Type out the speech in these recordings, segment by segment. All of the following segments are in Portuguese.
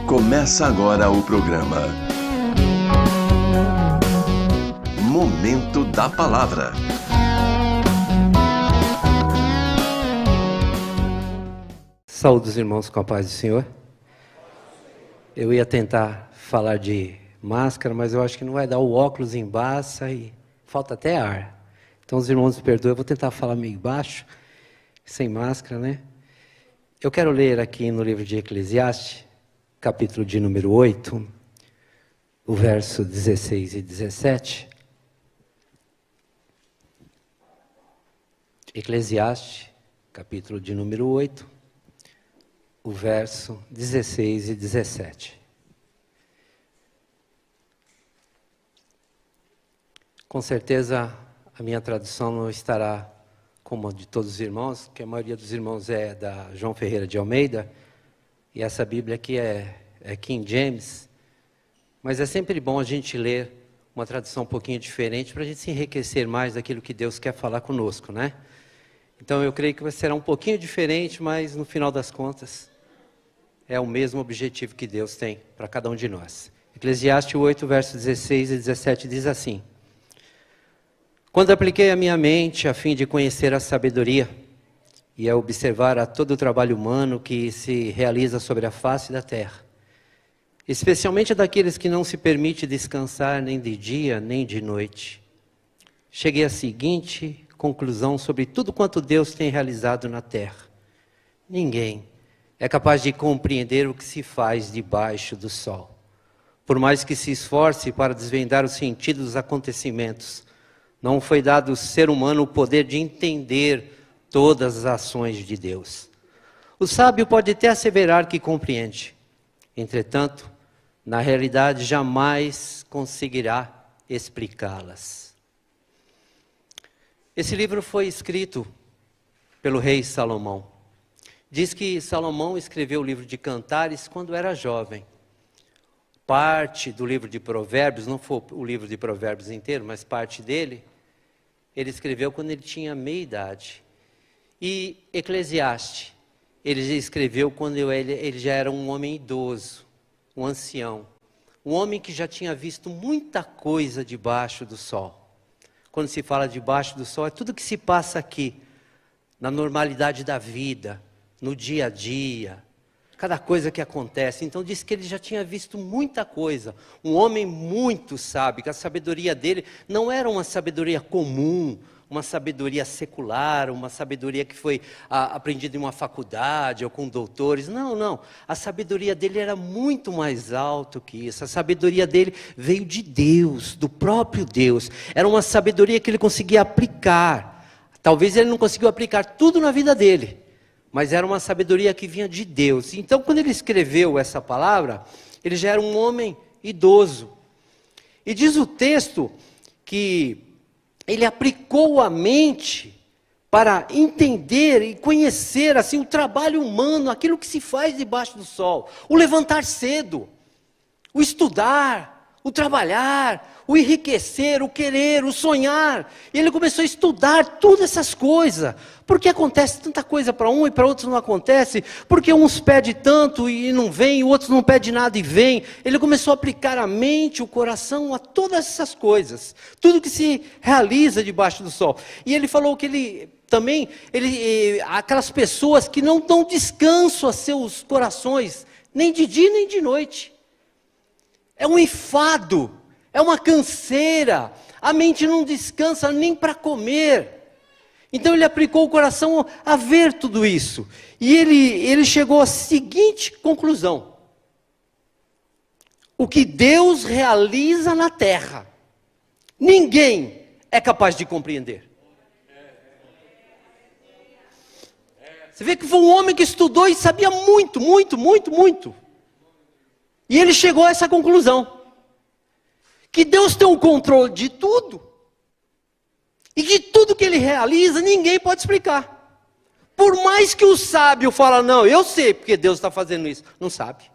Começa agora o programa Momento da Palavra. Saúde os irmãos com a paz do Senhor. Eu ia tentar falar de máscara, mas eu acho que não vai dar. O óculos embaça e falta até ar. Então os irmãos me perdoem, eu vou tentar falar meio baixo, sem máscara, né? Eu quero ler aqui no livro de Eclesiastes, capítulo de número 8, o verso 16 e 17. Eclesiastes, capítulo de número 8, o verso 16 e 17. Com certeza a minha tradução não estará como a de todos os irmãos, porque a maioria dos irmãos é da João Ferreira de Almeida, e essa Bíblia aqui é King James, mas é sempre bom a gente ler uma tradução um pouquinho diferente para a gente se enriquecer mais daquilo que Deus quer falar conosco, né? Então eu creio que será um pouquinho diferente, mas no final das contas é o mesmo objetivo que Deus tem para cada um de nós. Eclesiastes 8, versos 16 e 17 diz assim: Quando apliquei a minha mente a fim de conhecer a sabedoria e a observar a todo o trabalho humano que se realiza sobre a face da terra, especialmente daqueles que não se permite descansar nem de dia nem de noite, cheguei à seguinte conclusão sobre tudo quanto Deus tem realizado na terra: ninguém é capaz de compreender o que se faz debaixo do sol. Por mais que se esforce para desvendar o sentido dos acontecimentos, não foi dado ao ser humano o poder de entender todas as ações de Deus. O sábio pode até asseverar que compreende, entretanto, na realidade jamais conseguirá explicá-las. Esse livro foi escrito pelo rei Salomão. Diz que Salomão escreveu o livro de Cantares quando era jovem. Parte do livro de Provérbios, não foi o livro de Provérbios inteiro, mas parte dele, ele escreveu quando ele tinha meia idade. E Eclesiastes, ele já escreveu quando ele já era um homem idoso, um ancião. Um homem que já tinha visto muita coisa debaixo do sol. Quando se fala debaixo do sol, é tudo que se passa aqui, na normalidade da vida, no dia a dia, cada coisa que acontece. Então diz que ele já tinha visto muita coisa. Um homem muito sábio, que a sabedoria dele não era uma sabedoria comum, uma sabedoria secular, uma sabedoria que foi aprendida em uma faculdade ou com doutores. Não. A sabedoria dele era muito mais alto que isso. A sabedoria dele veio de Deus, do próprio Deus. Era uma sabedoria que ele conseguia aplicar. Talvez ele não conseguiu aplicar tudo na vida dele, mas era uma sabedoria que vinha de Deus. Então, quando ele escreveu essa palavra, ele já era um homem idoso. E diz o texto que ele aplicou a mente para entender e conhecer assim, o trabalho humano, aquilo que se faz debaixo do sol. O levantar cedo, o estudar, o trabalhar, o enriquecer, o querer, o sonhar. E ele começou a estudar todas essas coisas. Por que acontece tanta coisa para um e para outros não acontece? Porque uns pedem tanto e não vem, outros não pedem nada e vem. Ele começou a aplicar a mente, o coração a todas essas coisas. Tudo que se realiza debaixo do sol. E ele falou que aquelas pessoas que não dão descanso a seus corações, nem de dia nem de noite. É um enfado, é uma canseira. A mente não descansa nem para comer. Então ele aplicou o coração a ver tudo isso. E ele chegou à seguinte conclusão: o que Deus realiza na terra, ninguém é capaz de compreender. Você vê que foi um homem que estudou e sabia muito. E ele chegou a essa conclusão: que Deus tem o controle de tudo. E que tudo que ele realiza, ninguém pode explicar. Por mais que o sábio fala, não, eu sei porque Deus está fazendo isso. Não sabe.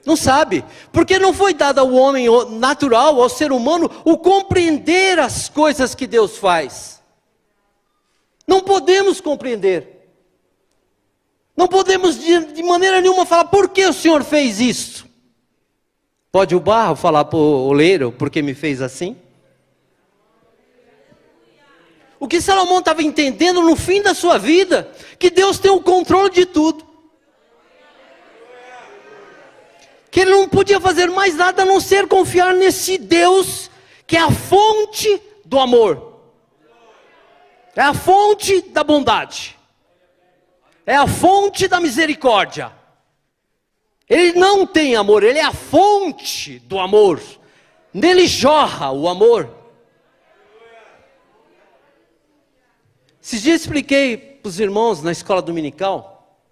Não sabe. Porque não foi dado ao homem natural, ao ser humano, o compreender as coisas que Deus faz. Não podemos compreender. Não podemos de maneira nenhuma falar, por que o Senhor fez isso? Pode o barro falar para o oleiro, por que me fez assim? O que Salomão estava entendendo no fim da sua vida, que Deus tem o controle de tudo. Que ele não podia fazer mais nada a não ser confiar nesse Deus, que é a fonte do amor. É a fonte da bondade. É a fonte da misericórdia. Ele não tem amor, ele é a fonte do amor. Nele jorra o amor. Esses dias expliquei para os irmãos na escola dominical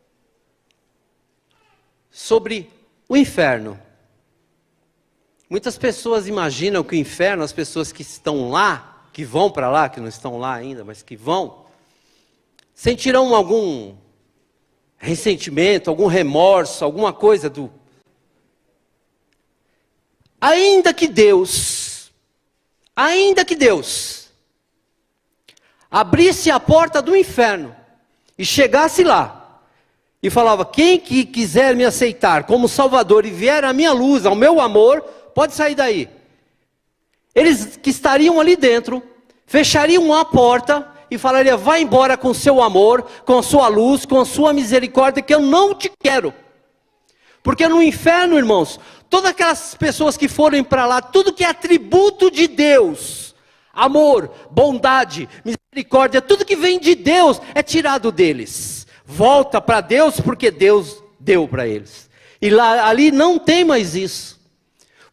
sobre o inferno. Muitas pessoas imaginam que o inferno, as pessoas que estão lá, que vão para lá, que não estão lá ainda, mas que vão, sentirão algum ressentimento, algum remorso, alguma coisa do... Ainda que Deus abrisse a porta do inferno e chegasse lá e falava, quem que quiser me aceitar como Salvador e vier à minha luz, ao meu amor, pode sair daí. Eles que estariam ali dentro, fechariam a porta e falariam, vai embora com o seu amor, com a sua luz, com a sua misericórdia, que eu não te quero. Porque no inferno, irmãos, todas aquelas pessoas que forem para lá, tudo que é atributo de Deus, amor, bondade, misericórdia, tudo que vem de Deus é tirado deles. Volta para Deus porque Deus deu para eles. E lá, ali não tem mais isso.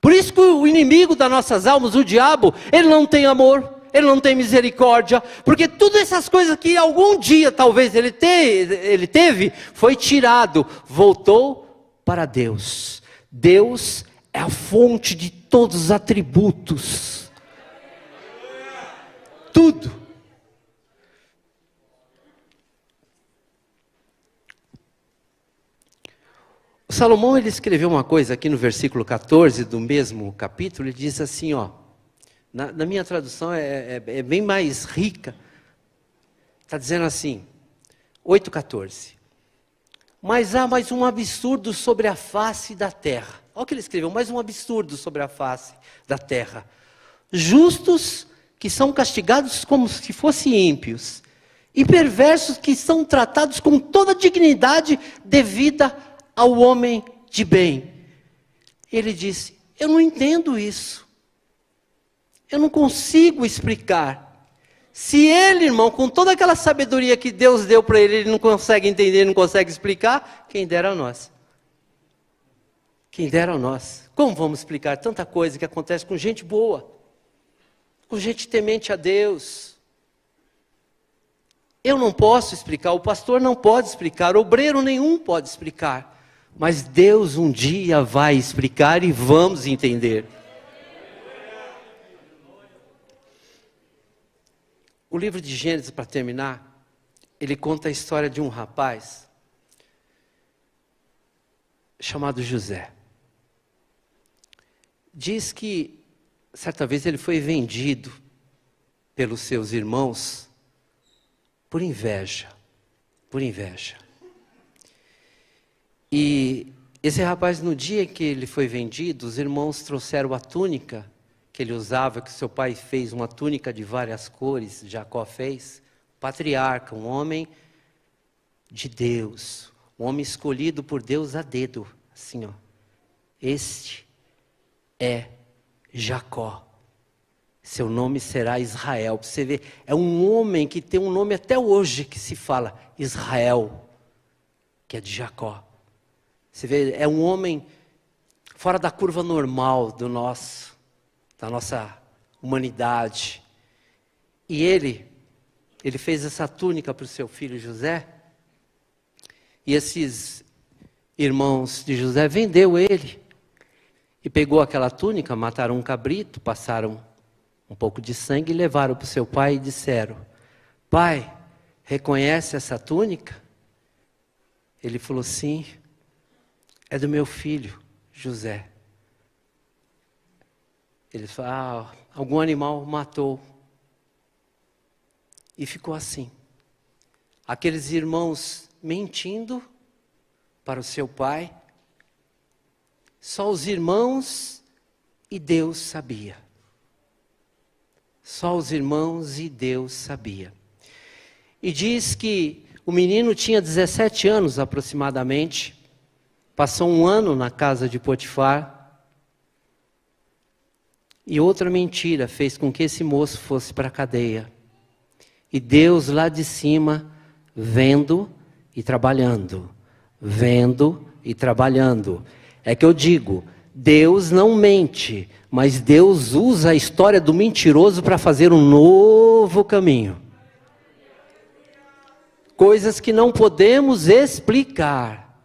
Por isso que o inimigo das nossas almas, o diabo, ele não tem amor, ele não tem misericórdia, porque todas essas coisas que algum dia talvez ele teve, foi tirado, voltou para Deus. Deus é a fonte de todos os atributos. Tudo. O Salomão, ele escreveu uma coisa aqui no versículo 14 do mesmo capítulo, ele diz assim, ó, na minha tradução é bem mais rica, está dizendo assim, 8,14. Mas há mais um absurdo sobre a face da terra. Olha o que ele escreveu, mais um absurdo sobre a face da terra. Justos que são castigados como se fossem ímpios, e perversos que são tratados com toda a dignidade devida ao homem de bem. Ele disse, eu não entendo isso. Eu não consigo explicar. Se ele, irmão, com toda aquela sabedoria que Deus deu para ele, ele não consegue entender, não consegue explicar, quem dera a nós. Quem dera a nós. Como vamos explicar tanta coisa que acontece com gente boa, com gente temente a Deus? Eu não posso explicar, o pastor não pode explicar, obreiro nenhum pode explicar. Mas Deus um dia vai explicar e vamos entender. O livro de Gênesis, para terminar, ele conta a história de um rapaz chamado José. Diz que, certa vez, ele foi vendido pelos seus irmãos por inveja. Por inveja. E esse rapaz, no dia que ele foi vendido, os irmãos trouxeram a túnica que ele usava, que seu pai fez, uma túnica de várias cores, Jacó fez, patriarca, um homem de Deus, um homem escolhido por Deus a dedo, assim ó, este é Jacó, seu nome será Israel. Você vê, é um homem que tem um nome até hoje que se fala Israel, que é de Jacó. Você vê, é um homem fora da curva normal da nossa humanidade. E ele fez essa túnica para o seu filho José. E esses irmãos de José vendeu ele. E pegou aquela túnica, mataram um cabrito, passaram um pouco de sangue e levaram para o seu pai e disseram, pai, reconhece essa túnica? Ele falou, sim, é do meu filho José. Ele falou, algum animal matou. E ficou assim. Aqueles irmãos mentindo para o seu pai. Só os irmãos e Deus sabia. Só os irmãos e Deus sabia. E diz que o menino tinha 17 anos aproximadamente. Passou 1 ano na casa de Potifar. E outra mentira fez com que esse moço fosse para a cadeia. E Deus lá de cima, vendo e trabalhando. Vendo e trabalhando. É que eu digo, Deus não mente, mas Deus usa a história do mentiroso para fazer um novo caminho. Coisas que não podemos explicar.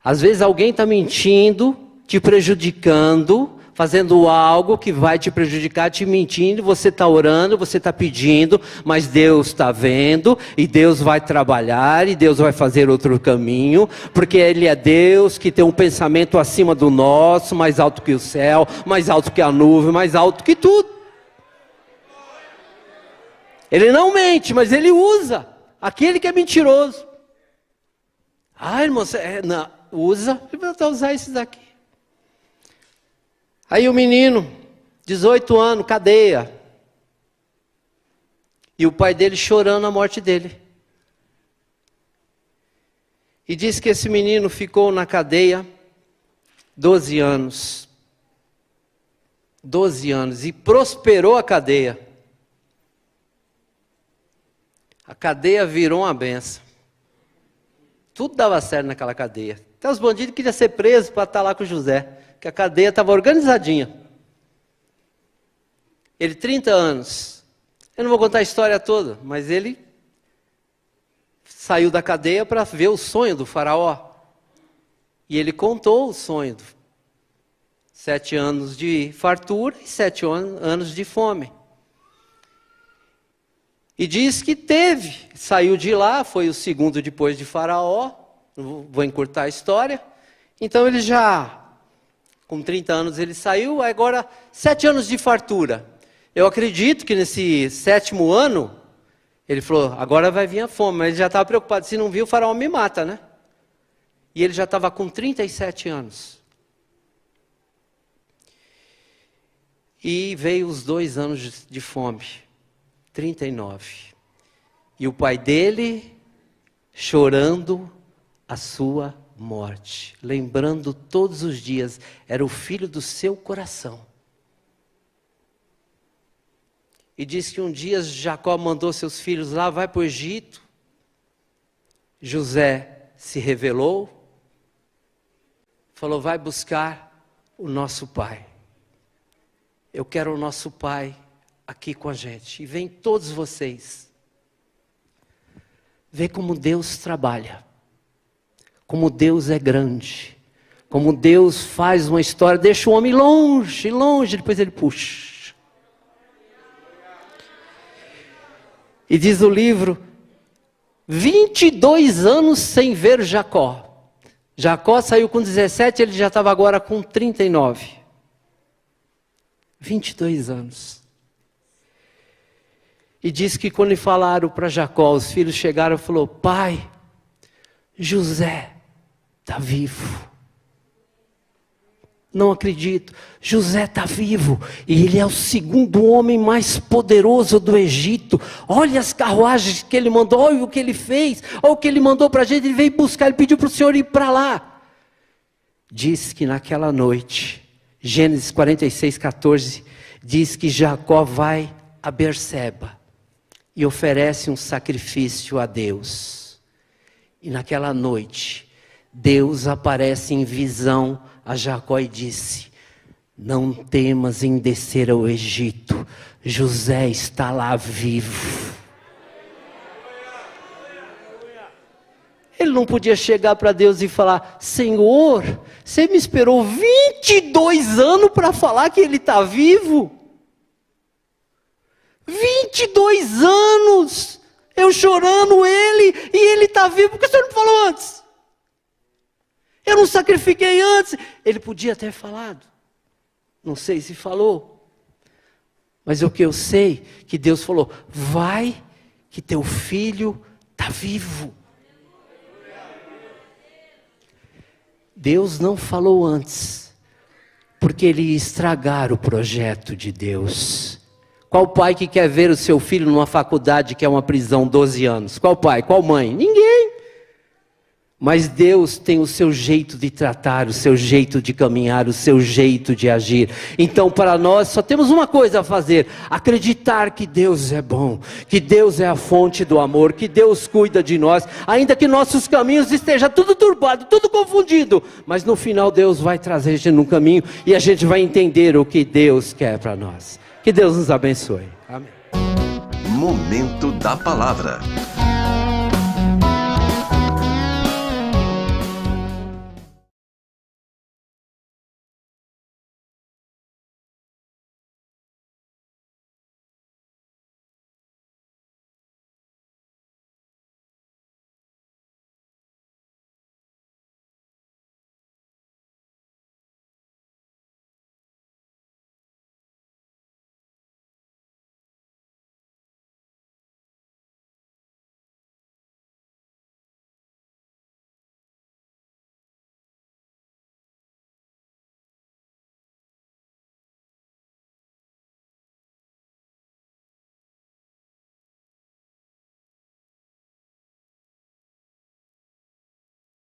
Às vezes alguém está mentindo, te prejudicando, fazendo algo que vai te prejudicar, te mentindo, você está orando, você está pedindo, mas Deus está vendo, e Deus vai trabalhar, e Deus vai fazer outro caminho, porque Ele é Deus que tem um pensamento acima do nosso, mais alto que o céu, mais alto que a nuvem, mais alto que tudo. Ele não mente, mas Ele usa aquele que é mentiroso. Ah, irmão, não, usa, eu vou usar esses aqui. Aí o menino, 18 anos, cadeia. E o pai dele chorando a morte dele. E diz que esse menino ficou na cadeia 12 anos. 12 anos. E prosperou a cadeia. A cadeia virou uma benção. Tudo dava certo naquela cadeia. Até os bandidos queriam ser presos para estar lá com José. Que a cadeia estava organizadinha. Ele, 30 anos. Eu não vou contar a história toda, mas ele saiu da cadeia para ver o sonho do faraó. E ele contou o sonho. 7 anos de fartura e 7 anos de fome. E diz que saiu de lá, foi o segundo depois de faraó. Não vou encurtar a história. Então ele já... Com 30 anos ele saiu, agora 7 anos de fartura. Eu acredito que nesse 7º ano, ele falou, agora vai vir a fome. Mas ele já estava preocupado, se não vir o faraó me mata, né? E ele já estava com 37 anos. E veio os 2 anos de fome, 39. E o pai dele chorando a sua morte, lembrando todos os dias, era o filho do seu coração. E diz que um dia Jacó mandou seus filhos lá, vai para o Egito. José se revelou, falou, vai buscar o nosso pai. Eu quero o nosso pai aqui com a gente. E vem todos vocês. Vê como Deus trabalha. Como Deus é grande, como Deus faz uma história, deixa o homem longe, longe, depois ele puxa. E diz o livro, 22 anos sem ver Jacó. Jacó saiu com 17, ele já estava agora com 39. 22 anos. E diz que quando falaram para Jacó, os filhos chegaram e falaram, pai, José está vivo. Não acredito. José está vivo. E ele é o 2º homem mais poderoso do Egito. Olha as carruagens que ele mandou. Olha o que ele fez. Olha o que ele mandou para a gente. Ele veio buscar. Ele pediu para o Senhor ir para lá. Diz que naquela noite, Gênesis 46, 14, diz que Jacó vai a Berseba e oferece um sacrifício a Deus. E naquela noite, Deus aparece em visão a Jacó e disse, não temas em descer ao Egito, José está lá vivo. Ele não podia chegar para Deus e falar, Senhor, você me esperou 22 anos para falar que ele está vivo? 22 anos, eu chorando ele, e ele está vivo, por que você não falou antes? Eu não sacrifiquei antes. Ele podia ter falado. Não sei se falou. Mas o que eu sei, que Deus falou, vai que teu filho está vivo. Deus não falou antes, porque ele ia estragar o projeto de Deus. Qual pai que quer ver o seu filho numa faculdade que é uma prisão, 12 anos? Qual pai? Qual mãe? Ninguém. Mas Deus tem o seu jeito de tratar, o seu jeito de caminhar, o seu jeito de agir. Então para nós só temos uma coisa a fazer: acreditar que Deus é bom, que Deus é a fonte do amor, que Deus cuida de nós, ainda que nossos caminhos estejam tudo turbado, tudo confundido, mas no final Deus vai trazer a gente no caminho e a gente vai entender o que Deus quer para nós. Que Deus nos abençoe. Amém. Momento da Palavra.